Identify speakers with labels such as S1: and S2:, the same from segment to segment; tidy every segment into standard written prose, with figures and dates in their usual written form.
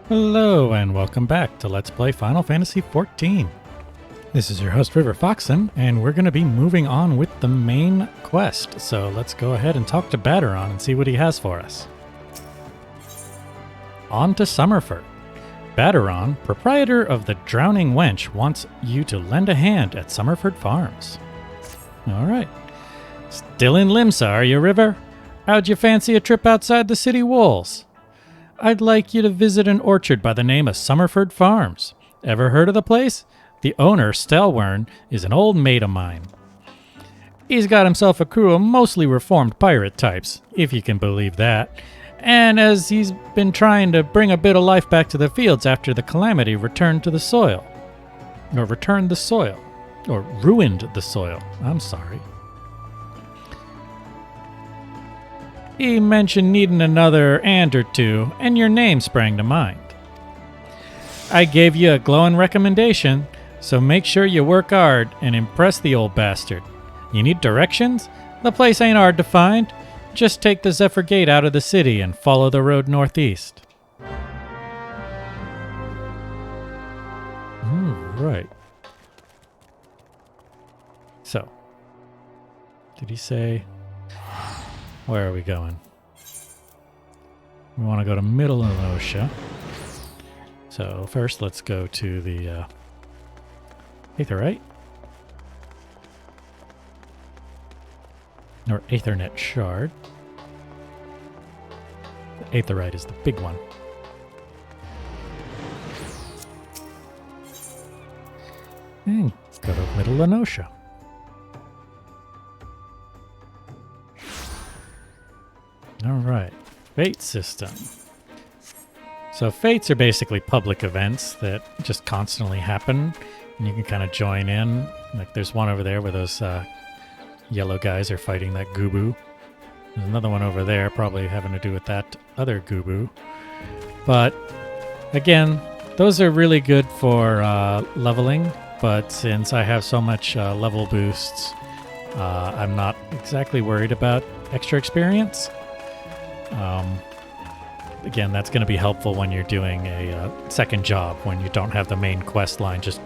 S1: Hello and welcome back to Let's Play Final Fantasy XIV. This is your host River Foxen, and we're going to be moving on with the main quest. So let's go ahead and talk to Baderon and see what he has for us. On to Summerford. Baderon, proprietor of the Drowning Wench, wants you to lend a hand at Summerford Farms. Alright. Still in Limsa, are you, River? How'd you fancy a trip outside the city walls? I'd like you to visit an orchard by the name of Summerford Farms. Ever heard of the place? The owner, Stelwern, is an old mate of mine. He's got himself a crew of mostly reformed pirate types, if you can believe that. And as he's been trying to bring a bit of life back to the fields after the calamity returned the soil. Or ruined the soil. I'm sorry. He mentioned needing another and or two, and your name sprang to mind. I gave you a glowing recommendation, so make sure you work hard and impress the old bastard. You need directions? The place ain't hard to find. Just take the Zephyr Gate out of the city and follow the road northeast. Right. So, did he say... Where are we going? We want to go to Middle Enosha. So first let's go to the Aetherite. Or Aethernet Shard. The Aetherite is the big one. And go to Middle Enosha. Alright, Fate System. So Fates are basically public events that just constantly happen, and you can kind of join in. Like there's one over there where those yellow guys are fighting that Gubu. There's another one over there probably having to do with that other Gubu. But again, those are really good for leveling, but since I have so much level boosts, I'm not exactly worried about extra experience. Again, that's going to be helpful when you're doing a second job, when you don't have the main quest line just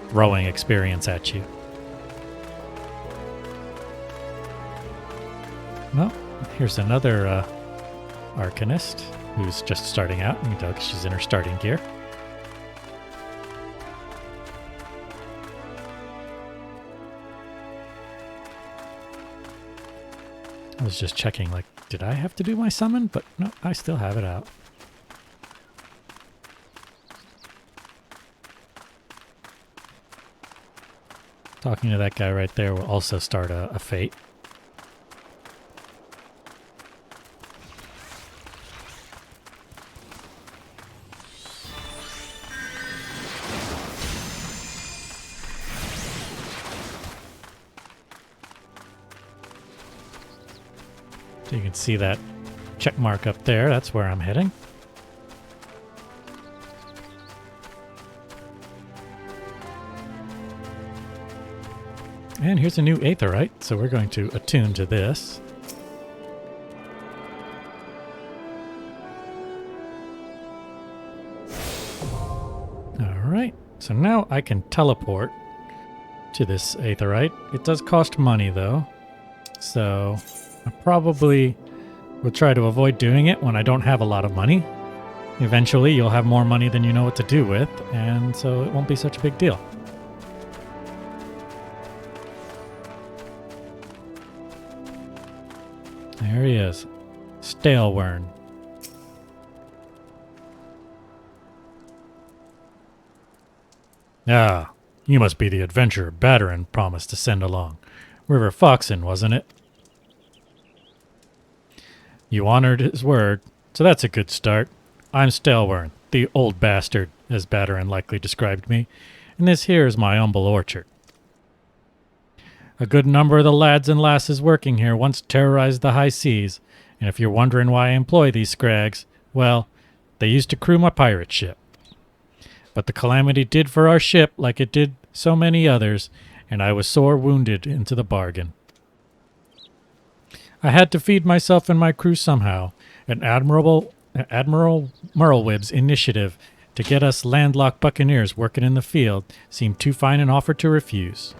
S1: throwing experience at you. Well, here's another Arcanist who's just starting out. You can tell she's in her starting gear. I was just checking, like, did I have to do my summon? But no, I still have it out. Talking to that guy right there will also start a fate. So you can see that check mark up there. That's where I'm heading. And here's a new Aetherite, so we're going to attune to this. Alright, so now I can teleport to this Aetherite. It does cost money though, so I probably will try to avoid doing it when I don't have a lot of money. Eventually, you'll have more money than you know what to do with, and so it won't be such a big deal. There he is. Stelwern. Ah, you must be the adventurer Baderon promised to send along. River Foxen, wasn't it? You honored his word, so that's a good start. I'm Stelwern, the old bastard, as Baderon likely described me, and this here is my humble orchard. A good number of the lads and lasses working here once terrorized the high seas, and if you're wondering why I employ these scrags, well, they used to crew my pirate ship. But the calamity did for our ship like it did so many others, and I was sore wounded into the bargain. I had to feed myself and my crew somehow, and Admiral Merlewib's initiative to get us landlocked buccaneers working in the field seemed too fine an offer to refuse.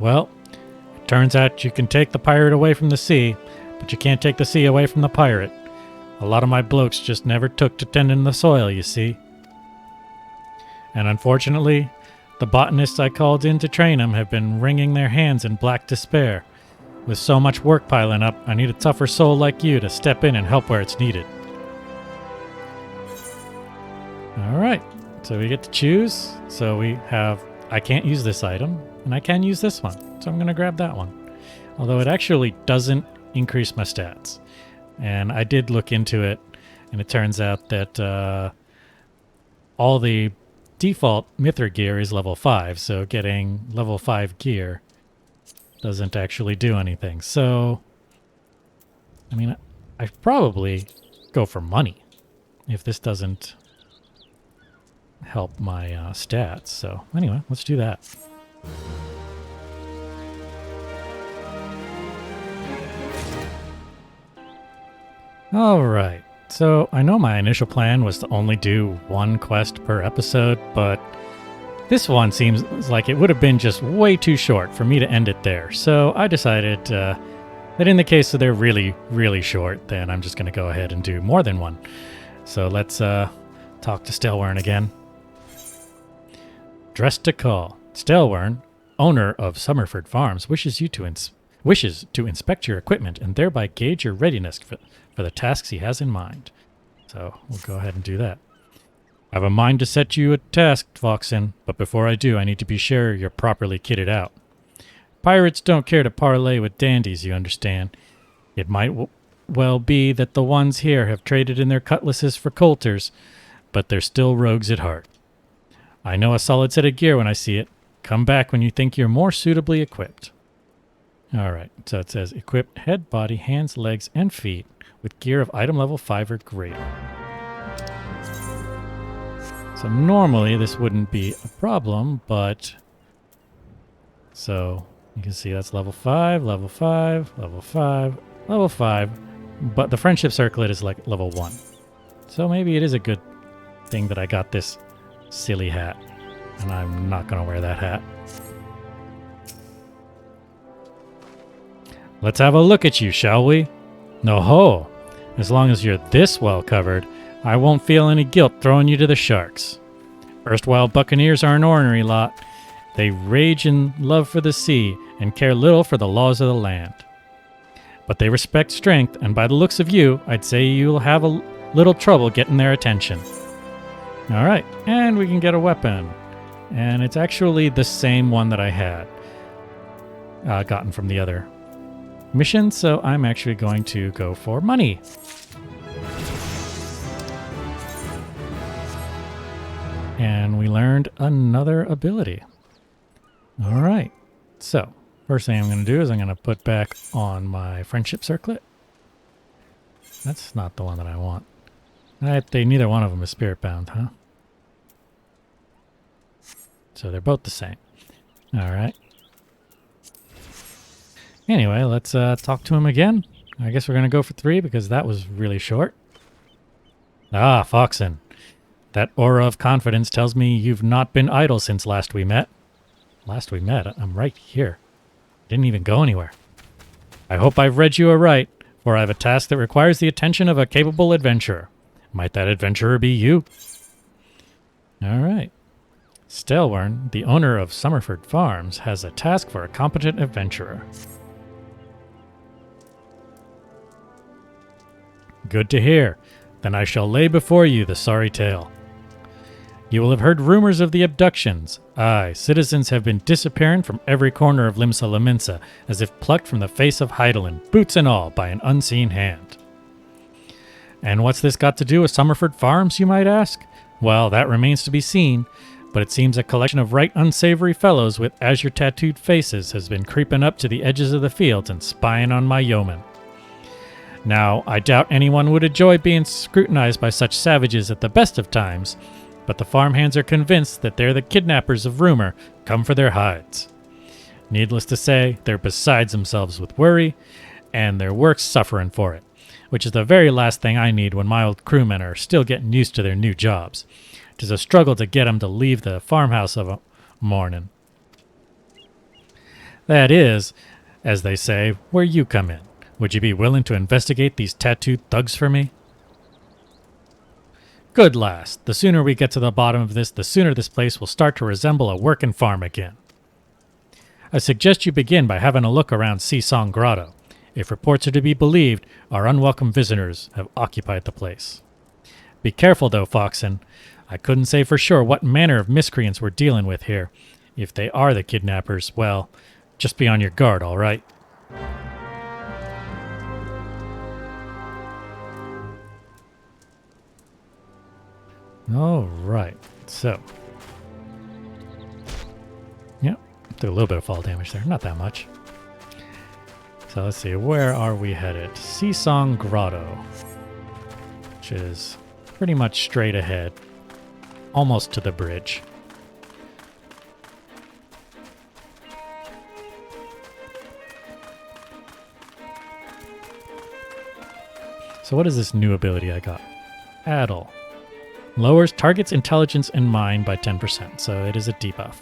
S1: Well, it turns out you can take the pirate away from the sea, but you can't take the sea away from the pirate. A lot of my blokes just never took to tending the soil, you see. And unfortunately, the botanists I called in to train them have been wringing their hands in black despair. With so much work piling up, I need a tougher soul like you to step in and help where it's needed. Alright, so we get to choose. So we have, I can't use this item, and I can use this one. So I'm going to grab that one. Although it actually doesn't increase my stats. And I did look into it, and it turns out that all the default Mithra gear is level 5, so getting level 5 gear doesn't actually do anything. So, I mean, I'd probably go for money if this doesn't help my stats. So anyway, let's do that. Alright, so I know my initial plan was to only do one quest per episode, but this one seems like it would have been just way too short for me to end it there. So I decided that in the case that they're really, really short, then I'm just going to go ahead and do more than one. So let's talk to Stelwern again. Dressed to call. Stelwern, owner of Summerford Farms, wishes to inspect your equipment and thereby gauge your readiness for the tasks he has in mind. So we'll go ahead and do that. I have a mind to set you a task, Foxen, but before I do, I need to be sure you're properly kitted out. Pirates don't care to parley with dandies, you understand. It might well be that the ones here have traded in their cutlasses for coulters, but they're still rogues at heart. I know a solid set of gear when I see it. Come back when you think you're more suitably equipped. Alright, so it says equip head, body, hands, legs, and feet with gear of item level 5 or greater. So normally this wouldn't be a problem, but... So you can see that's level 5, level 5, level 5, level 5, but the friendship circlet is like level 1. So maybe it is a good thing that I got this silly hat, and I'm not going to wear that hat. Let's have a look at you, shall we? No ho! As long as you're this well covered, I won't feel any guilt throwing you to the sharks. Erstwhile buccaneers are an ornery lot. They rage in love for the sea and care little for the laws of the land. But they respect strength, and by the looks of you, I'd say you'll have a little trouble getting their attention. Alright, and we can get a weapon. And it's actually the same one that I had gotten from the other mission, so I'm actually going to go for money. And we learned another ability. Alright, so first thing I'm going to do is I'm going to put back on my friendship circlet. That's not the one that I want. Neither one of them is spirit bound, huh? So they're both the same. Alright. Anyway, let's talk to him again. I guess we're going to go for 3 because that was really short. Ah, Foxen. That aura of confidence tells me you've not been idle since last we met. Last we met? I'm right here. Didn't even go anywhere. I hope I've read you aright, for I have a task that requires the attention of a capable adventurer. Might that adventurer be you? Alright. Stelwern, the owner of Summerford Farms, has a task for a competent adventurer. Good to hear. Then I shall lay before you the sorry tale. You will have heard rumors of the abductions. Aye, citizens have been disappearing from every corner of Limsa Laminsa, as if plucked from the face of Heidelin, boots and all, by an unseen hand. And what's this got to do with Summerford Farms, you might ask? Well, that remains to be seen, but it seems a collection of right unsavory fellows with azure-tattooed faces has been creeping up to the edges of the fields and spying on my yeomen. Now, I doubt anyone would enjoy being scrutinized by such savages at the best of times, but the farmhands are convinced that they're the kidnappers of rumor come for their hides. Needless to say, they're beside themselves with worry, and their work's suffering for it, which is the very last thing I need when my old crewmen are still getting used to their new jobs. 'Tis a struggle to get 'em to leave the farmhouse of a morning. That is, as they say, where you come in. Would you be willing to investigate these tattooed thugs for me? Good lass. The sooner we get to the bottom of this, the sooner this place will start to resemble a working farm again. I suggest you begin by having a look around Seasong Grotto. If reports are to be believed, our unwelcome visitors have occupied the place. Be careful, though, Foxen. I couldn't say for sure what manner of miscreants we're dealing with here. If they are the kidnappers, well, just be on your guard, all right? All right, so. Yep, took a little bit of fall damage there, not that much. So let's see, where are we headed? Seasong Grotto, which is pretty much straight ahead, almost to the bridge. So what is this new ability I got? Addle. Lowers target's intelligence and mind by 10%, so it is a debuff.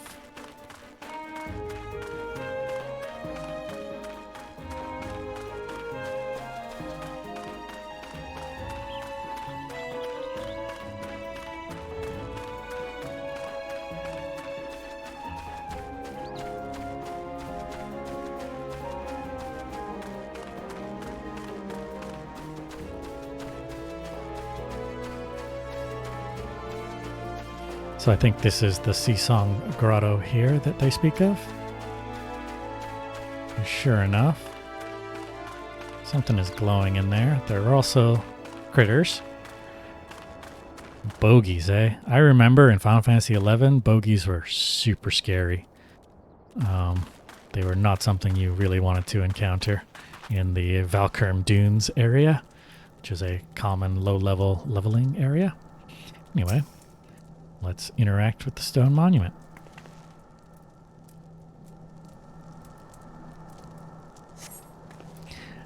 S1: So I think this is the Seasong Grotto here that they speak of. And sure enough, something is glowing in there. There are also critters. Bogies, eh? I remember in Final Fantasy XI, bogies were super scary. They were not something you really wanted to encounter in the Valkurm Dunes area, which is a common low-level leveling area. Anyway, let's interact with the stone monument.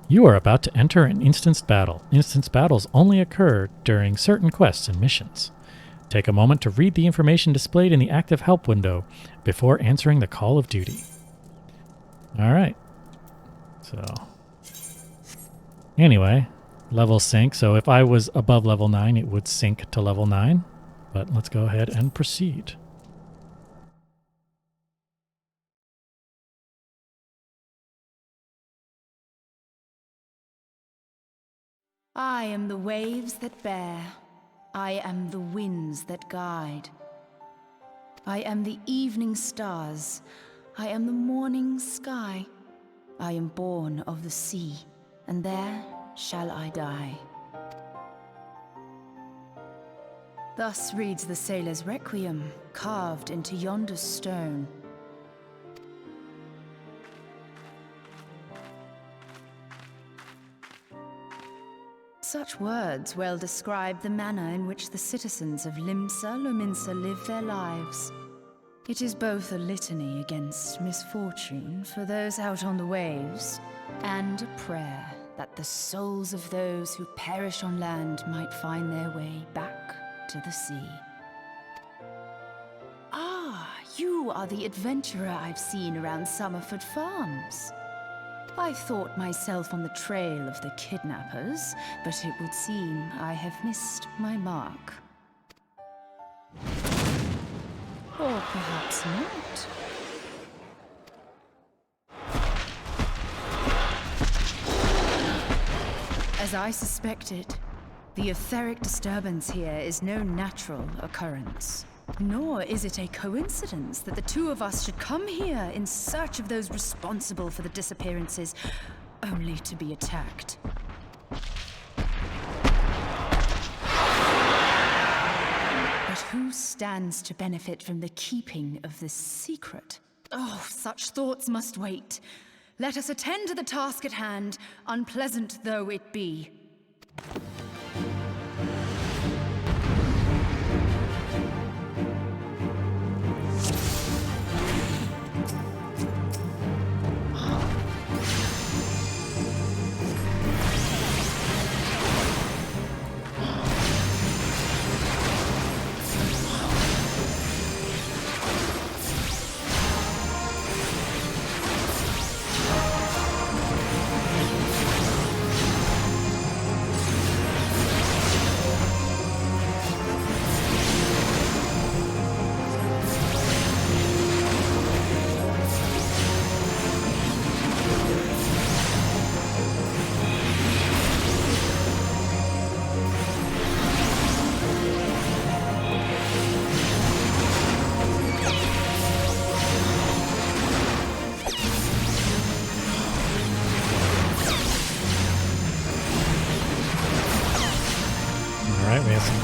S1: You are about to enter an instanced battle. Instanced battles only occur during certain quests and missions. Take a moment to read the information displayed in the active help window before answering the call of duty. Alright. So, anyway, level sync. So if I was above level 9, it would sync to level 9. But let's go ahead and proceed.
S2: I am the waves that bear. I am the winds that guide. I am the evening stars. I am the morning sky. I am born of the sea, and there shall I die. Thus reads the sailor's requiem, carved into yonder stone. Such words well describe the manner in which the citizens of Limsa Lominsa live their lives. It is both a litany against misfortune for those out on the waves, and a prayer that the souls of those who perish on land might find their way back to the sea. Ah, you are the adventurer I've seen around Summerford Farms. I thought myself on the trail of the kidnappers, but it would seem I have missed my mark. Or perhaps not. As I suspected, the etheric disturbance here is no natural occurrence. Nor is it a coincidence that the two of us should come here in search of those responsible for the disappearances, only to be attacked. But who stands to benefit from the keeping of this secret? Oh, such thoughts must wait. Let us attend to the task at hand, unpleasant though it be.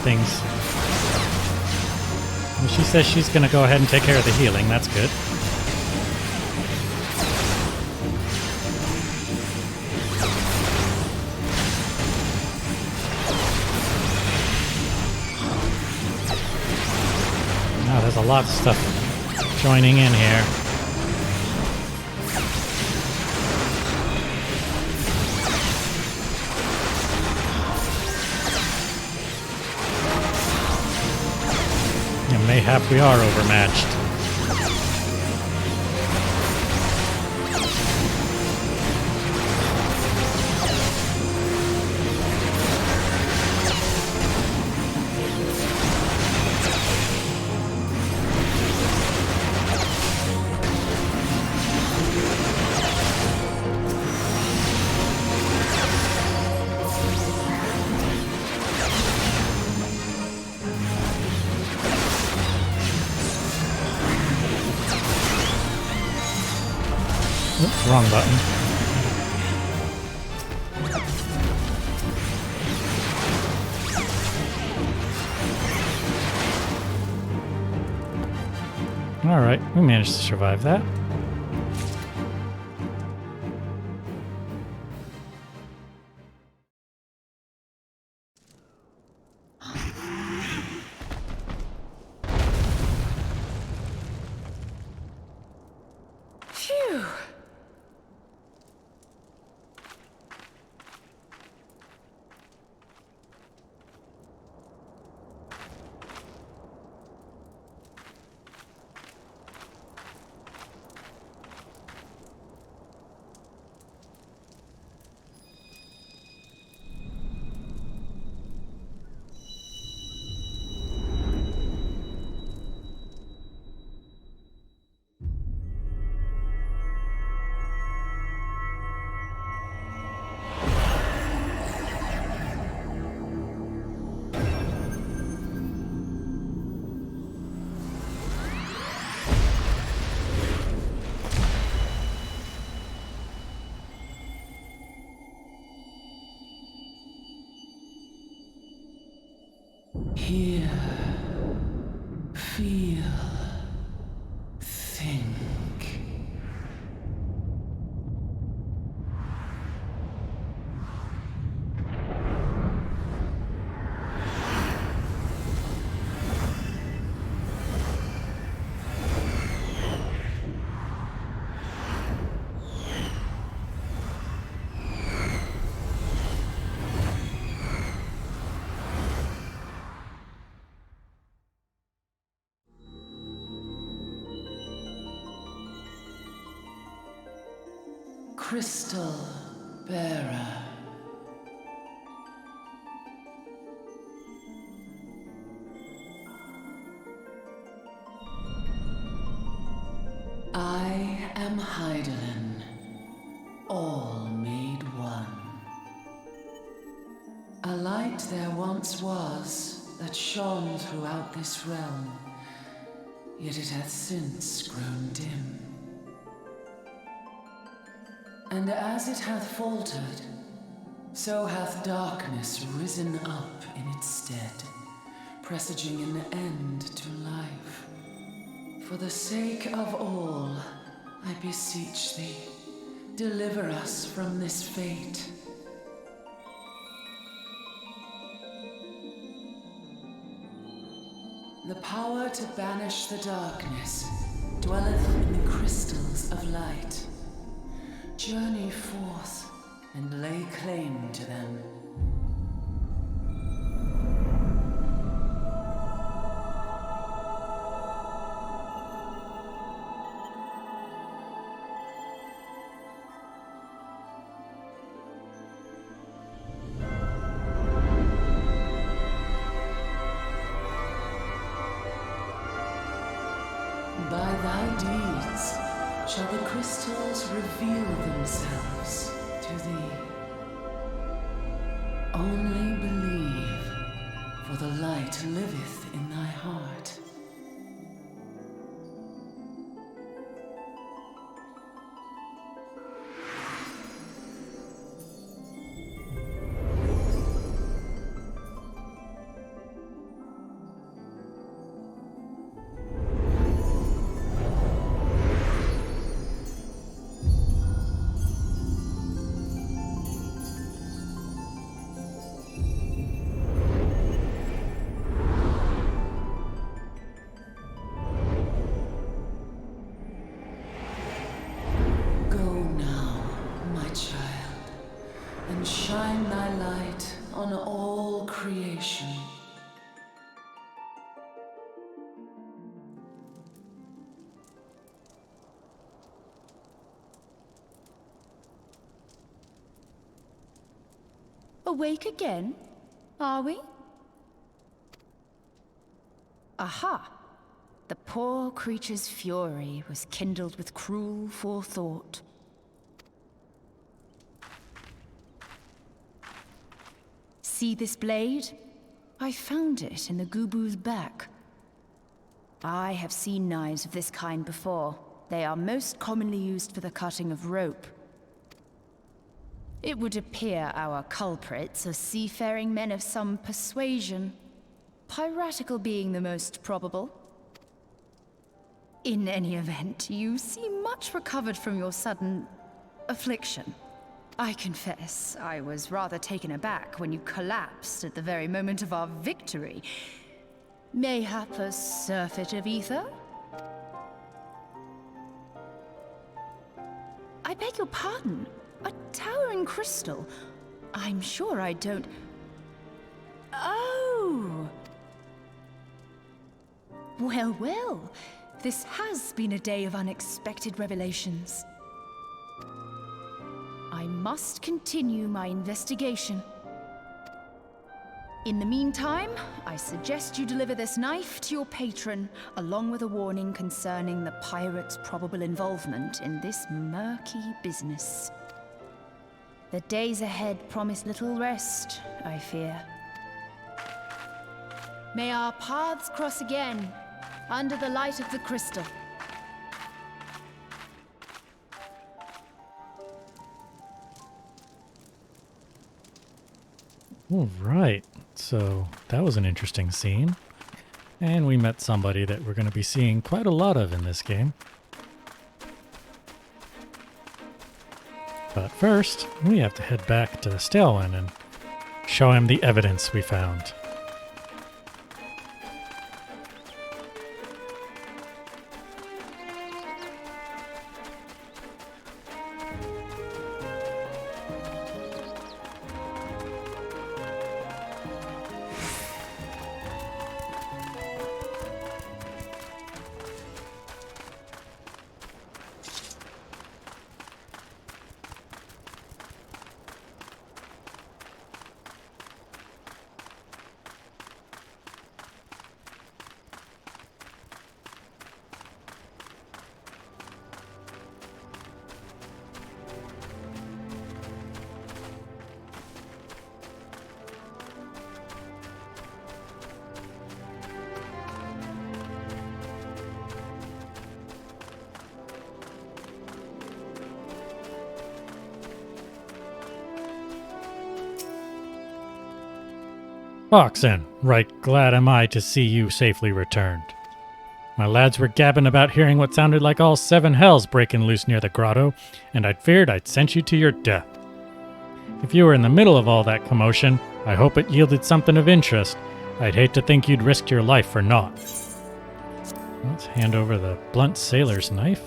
S1: Things. Well, she says she's going to go ahead and take care of the healing. That's good. Now there's a lot of stuff joining in here. Mayhap we are overmatched. Oops, wrong button. Alright, we managed to survive that.
S2: Phew! Hear, feel, think. Crystal Bearer. I am Hydaelyn, all made one. A light there once was that shone throughout this realm, yet it hath since grown dim. And as it hath faltered, so hath darkness risen up in its stead, presaging an end to life. For the sake of all, I beseech thee,
S3: Deliver us from this fate. The power to banish the darkness dwelleth in the crystals of light. Journey forth and lay claim to them. By thy deeds shall the crystals reveal themselves to thee. Only believe, for the light liveth in thy heart. Shine thy light on all creation.
S2: Awake again, are we? Aha! The poor creature's fury was kindled with cruel forethought. See this blade? I found it in the Gubu's back. I have seen knives of this kind before. They are most commonly used for the cutting of rope. It would appear our culprits are seafaring men of some persuasion, piratical being the most probable. In any event, you seem much recovered from your sudden affliction. I confess, I was rather taken aback when you collapsed at the very moment of our victory. Mayhap a surfeit of ether? I beg your pardon. A towering crystal. I'm sure I don't... Oh! Well, well. This has been a day of unexpected revelations. I must continue my investigation. In the meantime, I suggest you deliver this knife to your patron, along with a warning concerning the pirate's probable involvement in this murky business. The days ahead promise little rest, I fear. May our paths cross again, under the light of the crystal.
S1: All right, so that was an interesting scene. And we met somebody that we're going to be seeing quite a lot of in this game. But first, we have to head back to the Stalwyn and show him the evidence we found. Oxen, right glad am I to see you safely returned. My lads were gabbing about hearing what sounded like all seven hells breaking loose near the grotto, and I'd feared I'd sent you to your death. If you were in the middle of all that commotion, I hope it yielded something of interest. I'd hate to think you'd risked your life for naught. Let's hand over the blunt sailor's knife.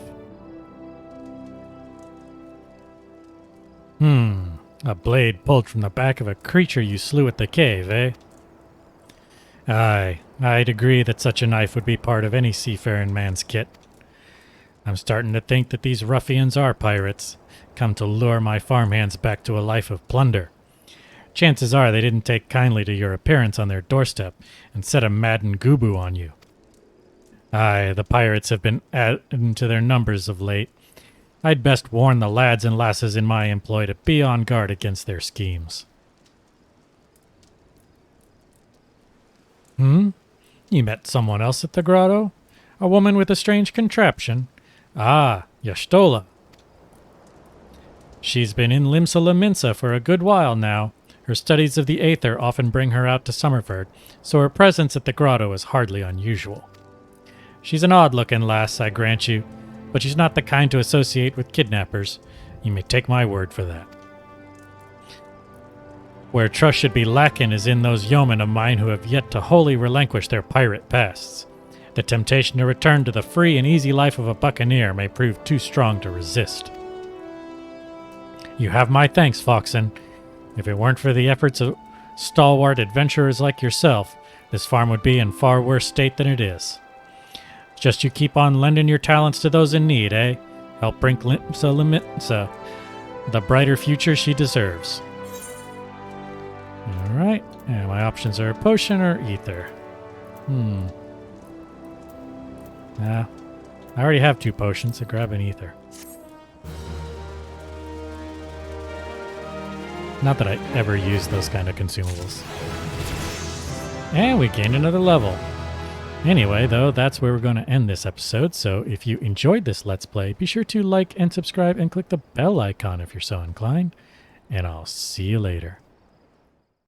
S1: A blade pulled from the back of a creature you slew at the cave, eh? Aye, I'd agree that such a knife would be part of any seafaring man's kit. I'm starting to think that these ruffians are pirates, come to lure my farmhands back to a life of plunder. Chances are they didn't take kindly to your appearance on their doorstep and set a maddened goobo on you. Aye, the pirates have been adding to their numbers of late. I'd best warn the lads and lasses in my employ to be on guard against their schemes. You met someone else at the grotto? A woman with a strange contraption? Ah, Y'shtola. She's been in Limsa Lominsa for a good while now. Her studies of the Aether often bring her out to Summerford, so her presence at the grotto is hardly unusual. She's an odd-looking lass, I grant you, but she's not the kind to associate with kidnappers. You may take my word for that. Where trust should be lacking is in those yeomen of mine who have yet to wholly relinquish their pirate pasts. The temptation to return to the free and easy life of a buccaneer may prove too strong to resist. You have my thanks, Foxen. If it weren't for the efforts of stalwart adventurers like yourself, this farm would be in far worse state than it is. Just you keep on lending your talents to those in need, eh? Help bring Limsa Lominsa the brighter future she deserves. Alright, and my options are potion or ether. I already have 2 potions, so grab an ether. Not that I ever use those kind of consumables. And we gained another level. Anyway, though, that's where we're going to end this episode, so if you enjoyed this Let's Play, be sure to like and subscribe and click the bell icon if you're so inclined, and I'll see you later.